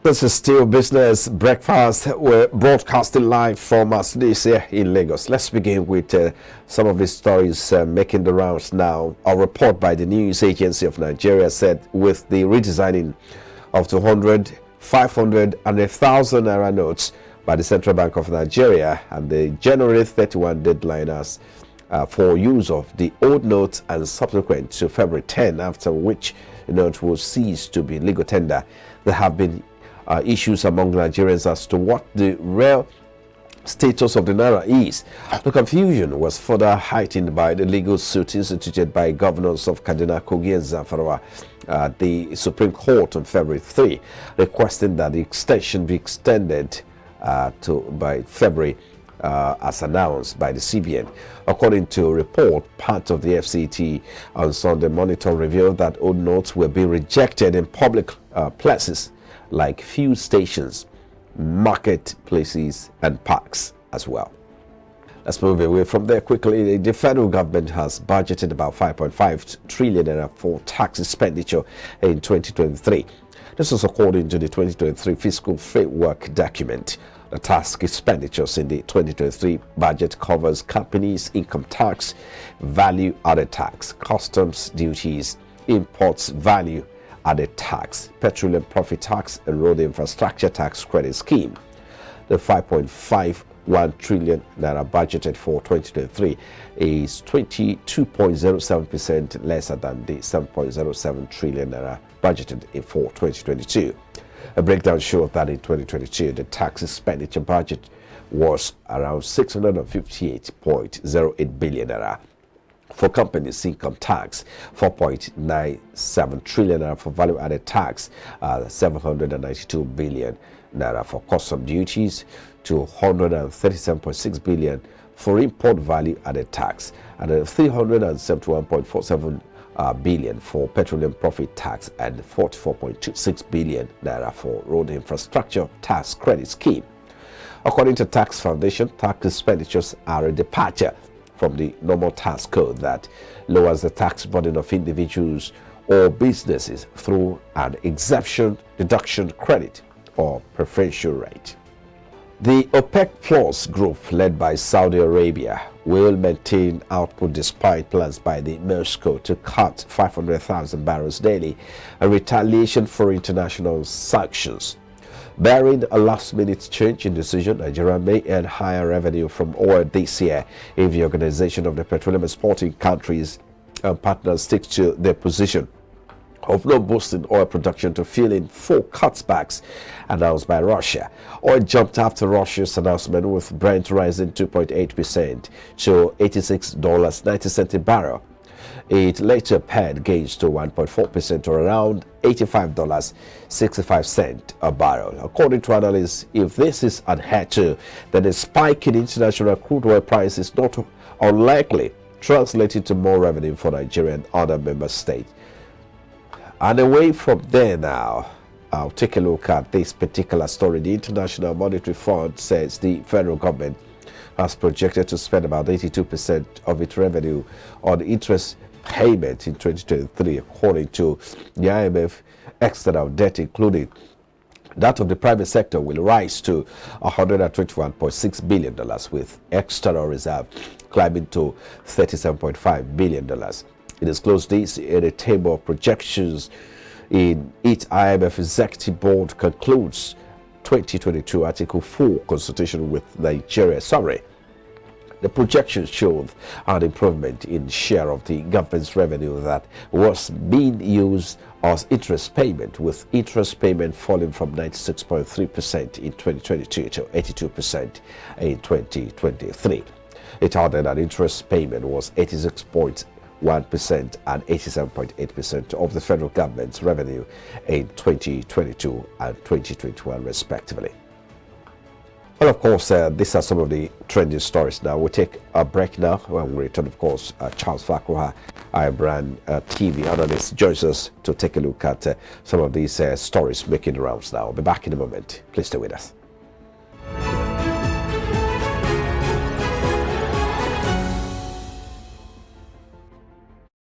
This is still Business Breakfast. We're broadcasting live from our studios here in Lagos. Let's begin with some of the stories making the rounds now. A report by the News Agency of Nigeria said with the redesigning of 200, 500 and 1,000 Naira notes by the Central Bank of Nigeria and the January 31 deadline as for use of the old notes and subsequent to February 10, after which the note will cease to be legal tender, there have been issues among Nigerians as to what the real status of the Naira is. The confusion was further heightened by the legal suit instituted by governors of Kaduna, Kogi and Zamfara at the Supreme Court on February 3, requesting that the extension be extended by February as announced by the CBN. According to a report, part of the FCT on Sunday monitor revealed that old notes will be rejected in public places like fuel stations, marketplaces and parks as well. Let's move away from there quickly. The federal government has budgeted about 5.5 trillion for tax expenditure in 2023. This is according to the 2023 fiscal framework document. The tax expenditures in the 2023 budget covers companies' income tax, value-added tax, customs duties, imports value added tax, petroleum profit tax, and road infrastructure tax credit scheme. The 5.51 trillion naira budgeted for 2023 is 22.07% lesser than the 7.07 trillion naira budgeted for 2022. A breakdown showed that in 2022, the tax expenditure budget was around 658.08 billion naira. For companies' income tax, 4.97 trillion naira. For value-added tax, 792 billion naira. For custom duties, 237.6 billion. For import value-added tax, and 371.47 billion for petroleum profit tax, and 44.26 billion naira for road infrastructure tax credit scheme. According to Tax Foundation, tax expenditures are a departure from the normal tax code that lowers the tax burden of individuals or businesses through an exemption, deduction, credit, or preferential rate. The OPEC Plus group, led by Saudi Arabia, will maintain output despite plans by the Moscow to cut 500,000 barrels daily, a retaliation for international sanctions. Barring a last-minute change in decision, Nigeria may earn higher revenue from oil this year if the Organization of the Petroleum Exporting Countries and partners stick to their position of not boosting oil production to fill in full cutbacks announced by Russia. Oil jumped after Russia's announcement, with Brent rising 2.8% to $86.90 a barrel. It later pared gains to 1.4% or around $85.65 a barrel. According to analysts, if this is adhered to, then a spike in international crude oil price is not unlikely, translating to more revenue for Nigeria and other member states. And away from there now, I'll take a look at this particular story. The International Monetary Fund says the federal government has projected to spend about 82% of its revenue on interest payment in 2023, according to the IMF. External debt, including that of the private sector, will rise to $121.6 billion, with external reserve climbing to $37.5 billion. It disclosed this in a table of projections in its IMF Executive Board concludes 2022 Article 4 consultation with Nigeria. Summary: the projections showed an improvement in share of the government's revenue that was being used as interest payment, with interest payment falling from 96.3% in 2022 to 82% in 2023. It added that interest payment was 86.1% and 87.8% of the federal government's revenue in 2022 and 2021 respectively. Well, of course, these are some of the trending stories. Now we'll take a break now. When we return, of course, Charles Fakruha, iBrandTV analyst, joins us to take a look at some of these stories making the rounds now. I'll be back in a moment. Please stay with us.